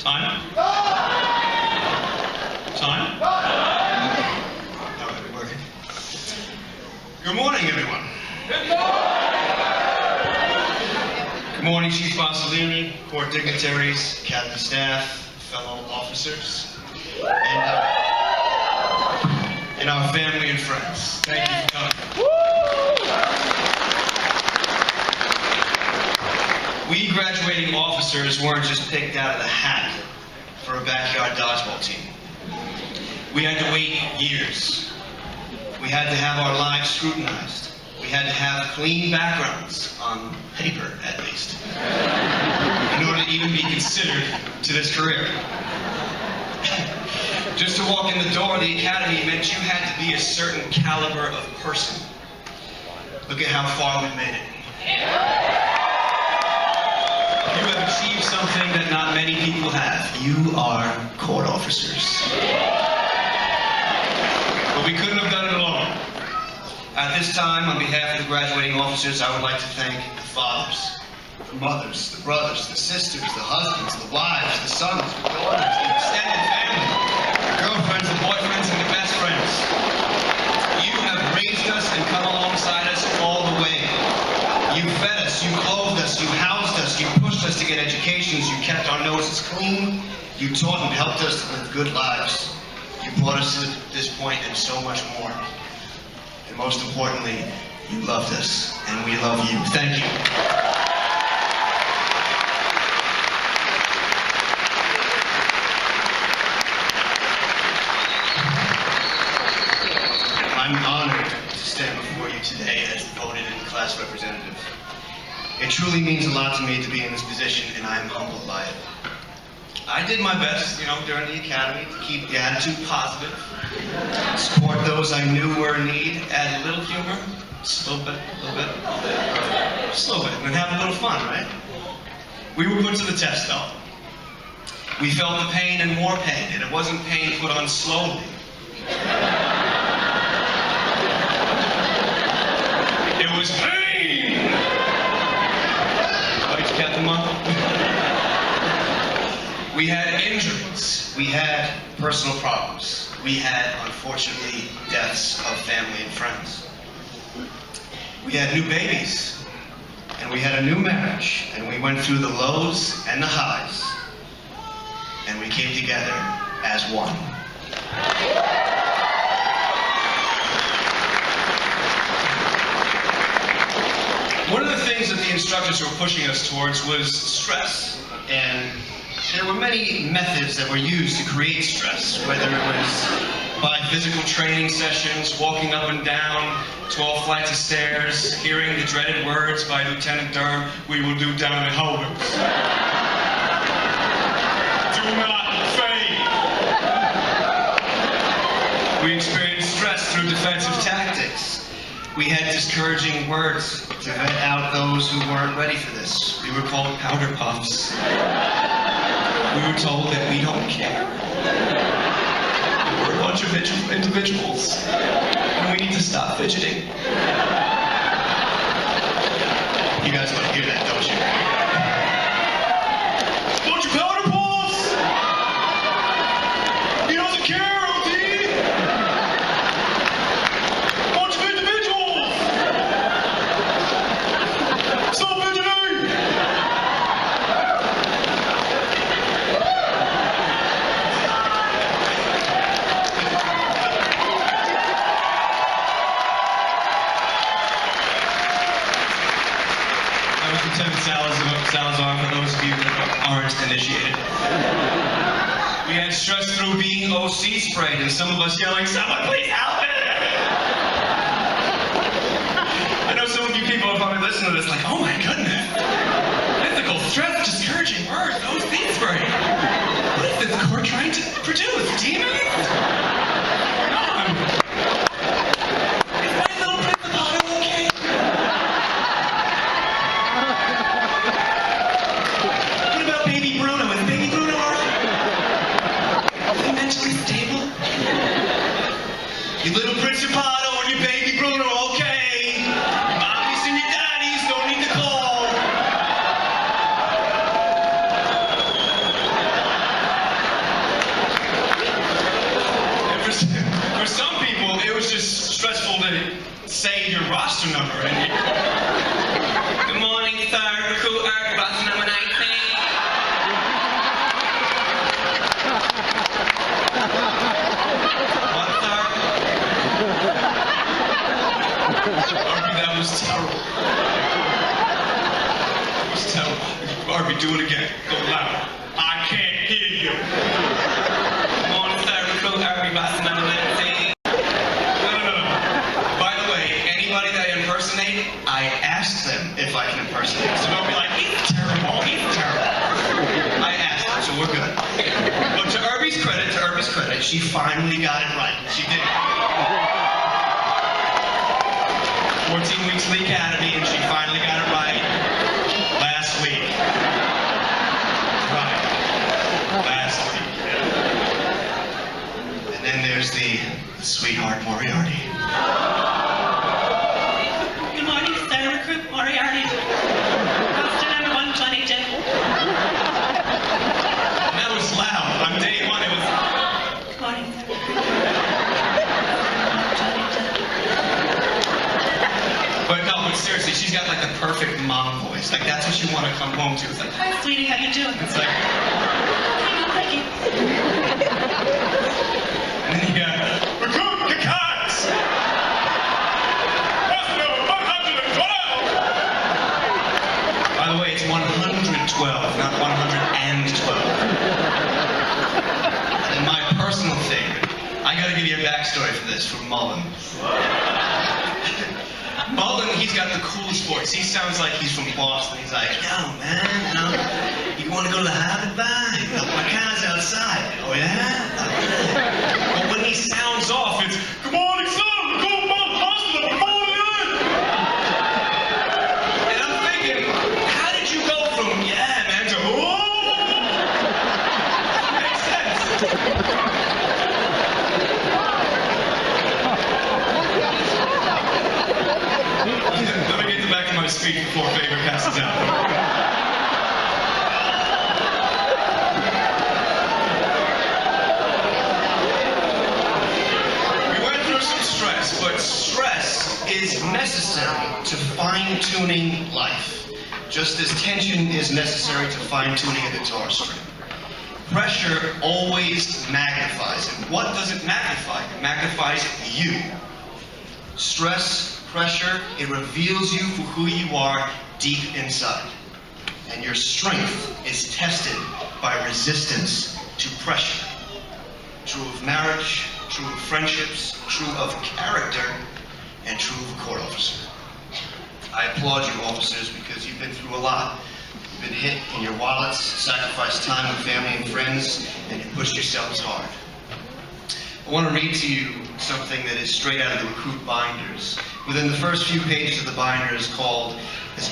Time? Time? All right, we're working. Good morning, everyone. Good morning, Chief Bossellini, court dignitaries, academy staff, fellow officers, and our family and friends. Thank you for coming. We graduating officers weren't just picked out of the hat for a backyard dodgeball team. We had to wait years. We had to have our lives scrutinized. We had to have clean backgrounds, on paper at least, in order to even be considered to this career. Just to walk in the door of the academy meant you had to be a certain caliber of person. Look at how far we've made it. You have achieved something that not many people have. You are court officers. But we couldn't have done it alone. At this time, on behalf of the graduating officers, I would like to thank the fathers, the mothers, the brothers, the sisters, the husbands, the wives, the sons, the daughters, the extended family, the girlfriends, the boyfriends, and the best friends. You have raised us and come alongside us all the way. You fed us, you clothed us, you housed us, you pushed us to get educations, you kept our noses clean, you taught and helped us to live good lives. You brought us to this point and so much more. And most importantly, you loved us, and we love you. Thank you. I'm honored to stand before you today as voted in class representative. It truly means a lot to me to be in this position, and I am humbled by it. I did my best, during the academy to keep the attitude positive, support those I knew were in need, add a little humor, just a little bit, just a little bit, and have a little fun, right? We were put to the test, though. We felt the pain and more pain, and it wasn't pain put on slowly. It was pain! Like Captain Marvel. We had injuries. We had personal problems. We had, unfortunately, deaths of family and friends. We had new babies. And we had a new marriage. And we went through the lows and the highs. And we came together as one. One of the things that the instructors were pushing us towards was stress. And there were many methods that were used to create stress, whether it was by physical training sessions, walking up and down 12 flights of stairs, hearing the dreaded words by Lieutenant Durham, "We will do down and holders." Do not faint. We experienced stress through defensive tactics. We had discouraging words to vet out those who weren't ready for this. We were called powder puffs. We were told that we don't care. We're a bunch of individuals, and we need to stop fidgeting. You guys want to hear that, don't you? Bunch of powder puffs! He doesn't care, OD! Bunch of individuals! Stop fidgeting! Salazar, for those of you that aren't initiated. We had stress through being OC sprayed, and some of us yelling, "Someone please help me!" I know some of you people are probably listening to this like, oh my goodness. Physical stress, discouraging words, OC spray. What is this court trying to produce? Demons? No, you little Principato and your baby Bruno, okay? Your mommies and your daddies don't need to call. sir. Recruit Earth, bus number 19. What, sir? Arby, that was terrible. It was terrible. Arby, do it again. Go loud. I can't hear you. Good morning, sir. Recruit Earth, bus number 19. No. By the way, anybody that I impersonate, I ask them if I can impersonate. So don't be like, he's terrible, he's terrible. I asked them, so we're good. But to Irby's credit, she finally got it right. She did. 14 weeks of the academy, and she finally got it right last week. Right. Last week. And then there's the sweetheart Moriarty. Good morning, sir. Recruit Moriarty. Poster number 122. That was loud. On day one, it was. Good morning, sir. But seriously, she's got like the perfect mom voice. Like that's what you want to come home to. It's like, Hi, sweetie. How you doing? it's like, Thank you. and then you got, recruit your cards! Bus number 112! By the way, it's 112, not 112. And my personal favorite, I gotta give you a backstory for this, from Mullen. Mullen, he's got the coolest voice. He sounds like he's from Boston. He's like, yo, man, you want to go to the Harvard bar? My car's outside. Oh, yeah? But when he sounds off, it's, good morning, son. Go Mount Hustler. Good morning. And I'm thinking, how did you go from, yeah, man, to, oh? Makes sense. Let me get back to my speech before Faber passes out. We went through some stress, but stress is necessary to fine-tuning life, just as tension is necessary to fine-tuning a guitar string. Pressure always magnifies, and what does it magnify? It magnifies you. Stress, pressure, it reveals you for who you are deep inside. And your strength is tested by resistance to pressure. True of marriage, true of friendships, true of character, and true of a court officer. I applaud you, officers, because you've been through a lot. You've been hit in your wallets, sacrificed time with family and friends, and you pushed yourselves hard. I want to read to you something that is straight out of the recruit binders. Within the first few pages of the binder is a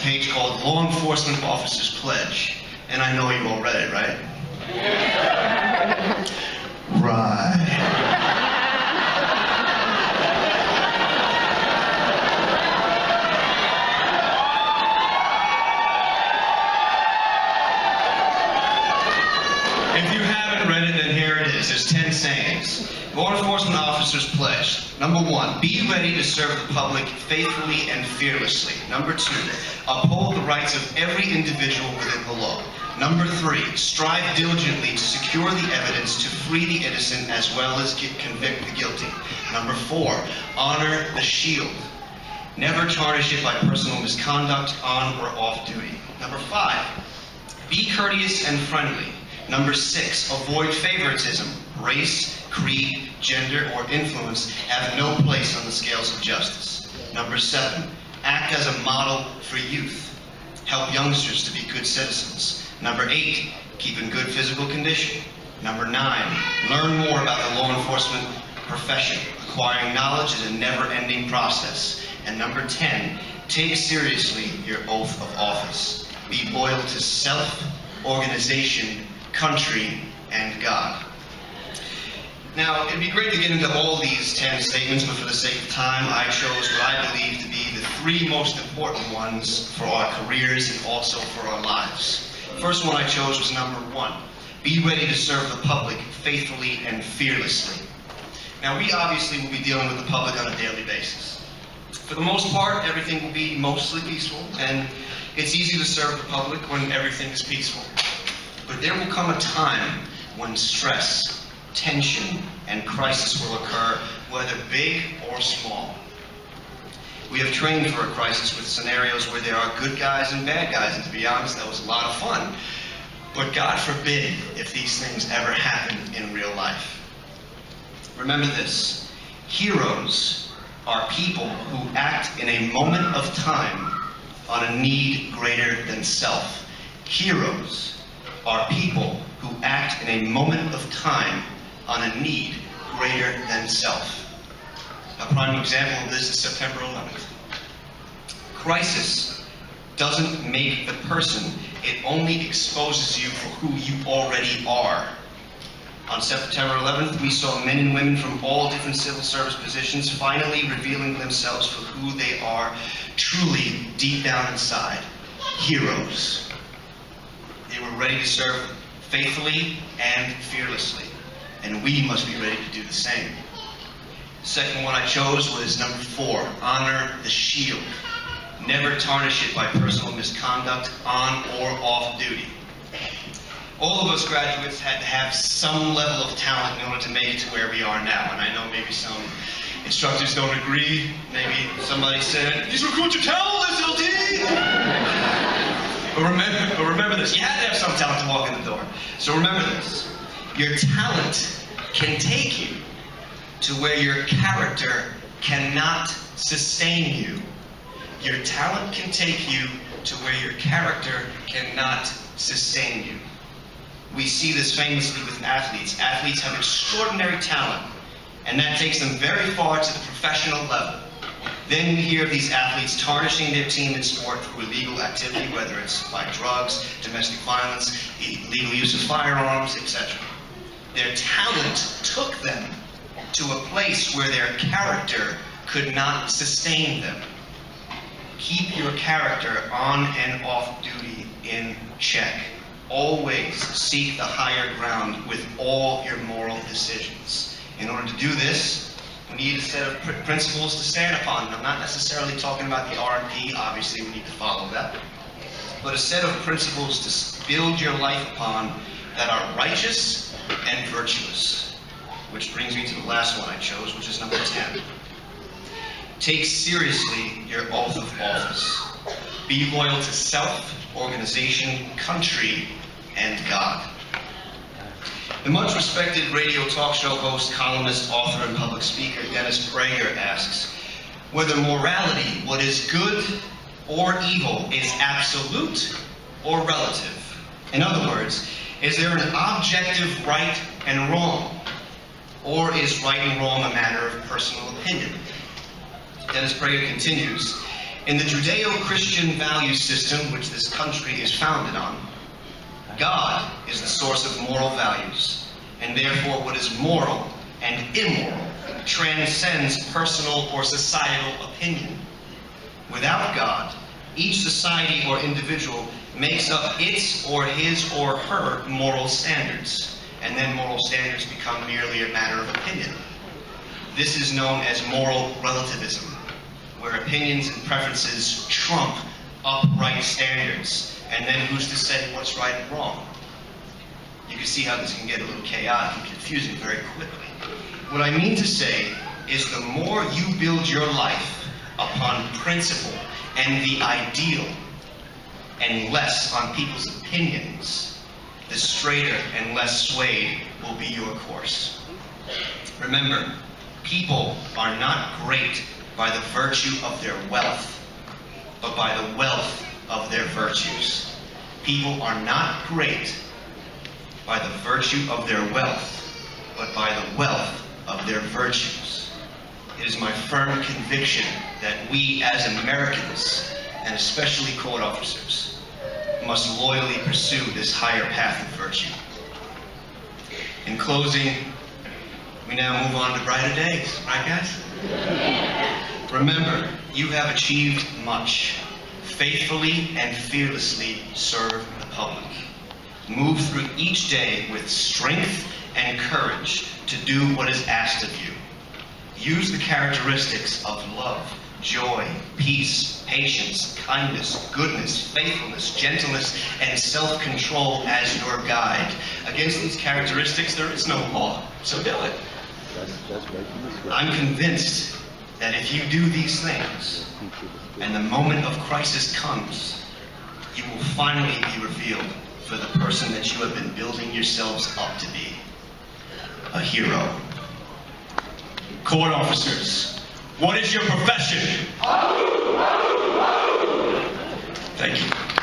page called Law Enforcement Officer's Pledge. And I know you all read it, right? Right. If you haven't read it, then here it is. There's 10 sayings. Law Enforcement Officer's Pledge. Number 1, be ready to serve the public faithfully and fearlessly. Number 2, uphold the rights of every individual within the law. Number 3, strive diligently to secure the evidence to free the innocent as well as convict the guilty. Number 4, honor the shield. Never tarnish it by personal misconduct on or off duty. Number 5, be courteous and friendly. Number 6, avoid favoritism. Race, creed, gender, or influence have no place on the scales of justice. Number 7, act as a model for youth. Help youngsters to be good citizens. Number 8, keep in good physical condition. Number 9, learn more about the law enforcement profession. Acquiring knowledge is a never-ending process. And number 10, take seriously your oath of office. Be loyal to self, organization, country, and God. Now, it'd be great to get into all these 10 statements, but for the sake of time, I chose what I believe to be the 3 most important ones for our careers and also for our lives. The first one I chose was number 1. Be ready to serve the public faithfully and fearlessly. Now, we obviously will be dealing with the public on a daily basis. For the most part, everything will be mostly peaceful, and it's easy to serve the public when everything is peaceful. But there will come a time when stress, tension, and crisis will occur, whether big or small. We have trained for a crisis with scenarios where there are good guys and bad guys, and to be honest, that was a lot of fun. But God forbid if these things ever happen in real life. Remember this: heroes are people who act in a moment of time on a need greater than self. Heroes are people who act in a moment of time on a need greater than self. A prime example of this is September 11th. Crisis doesn't make the person, it only exposes you for who you already are. On September 11th, we saw men and women from all different civil service positions finally revealing themselves for who they are, truly deep down inside, heroes. They were ready to serve faithfully and fearlessly, and we must be ready to do the same. The second one I chose was number 4, honor the shield. Never tarnish it by personal misconduct on or off duty. All of us graduates had to have some level of talent in order to make it to where we are now, and I know maybe some instructors don't agree. Maybe somebody said, "These recruits are talentless, LT!" But remember this, you had to have some talent to walk in the door. So remember this, your talent can take you to where your character cannot sustain you. Your talent can take you to where your character cannot sustain you. We see this famously with athletes. Athletes have extraordinary talent, and that takes them very far to the professional level. Then we hear of these athletes tarnishing their team in sport through illegal activity, whether it's by drugs, domestic violence, illegal use of firearms, etc. Their talent took them to a place where their character could not sustain them. Keep your character on and off duty in check. Always seek the higher ground with all your moral decisions. In order to do this, we need a set of principles to stand upon. I'm not necessarily talking about the R&P, obviously we need to follow that, but a set of principles to build your life upon that are righteous and virtuous. Which brings me to the last one I chose, which is number 10. Take seriously your oath of office. Be loyal to self, organization, country, and God. The much respected radio talk show host, columnist, author, and public speaker Dennis Prager asks whether morality, what is good or evil, is absolute or relative. In other words, is there an objective right and wrong, or is right and wrong a matter of personal opinion? Dennis Prager continues, in the Judeo-Christian value system which this country is founded on, God is the source of moral values, and therefore what is moral and immoral transcends personal or societal opinion. Without God, each society or individual makes up its or his or her moral standards, and then moral standards become merely a matter of opinion. This is known as moral relativism, where opinions and preferences trump upright standards, and then who's to say what's right and wrong? You can see how this can get a little chaotic and confusing very quickly. What I mean to say is the more you build your life upon principle and the ideal, and less on people's opinions, the straighter and less swayed will be your course. Remember, people are not great by the virtue of their wealth, but by the wealth of their virtues. People are not great by the virtue of their wealth, but by the wealth of their virtues. It is my firm conviction that we as Americans, and especially court officers, must loyally pursue this higher path of virtue. In closing, we now move on to brighter days, right guys? Remember, you have achieved much. Faithfully and fearlessly serve the public. Move through each day with strength and courage to do what is asked of you. Use the characteristics of love, joy, peace, patience, kindness, goodness, faithfulness, gentleness, and self-control as your guide. Against these characteristics, there is no law, so do it. I'm convinced that if you do these things, and the moment of crisis comes, you will finally be revealed for the person that you have been building yourselves up to be. A hero. Court officers, what is your profession? Thank you.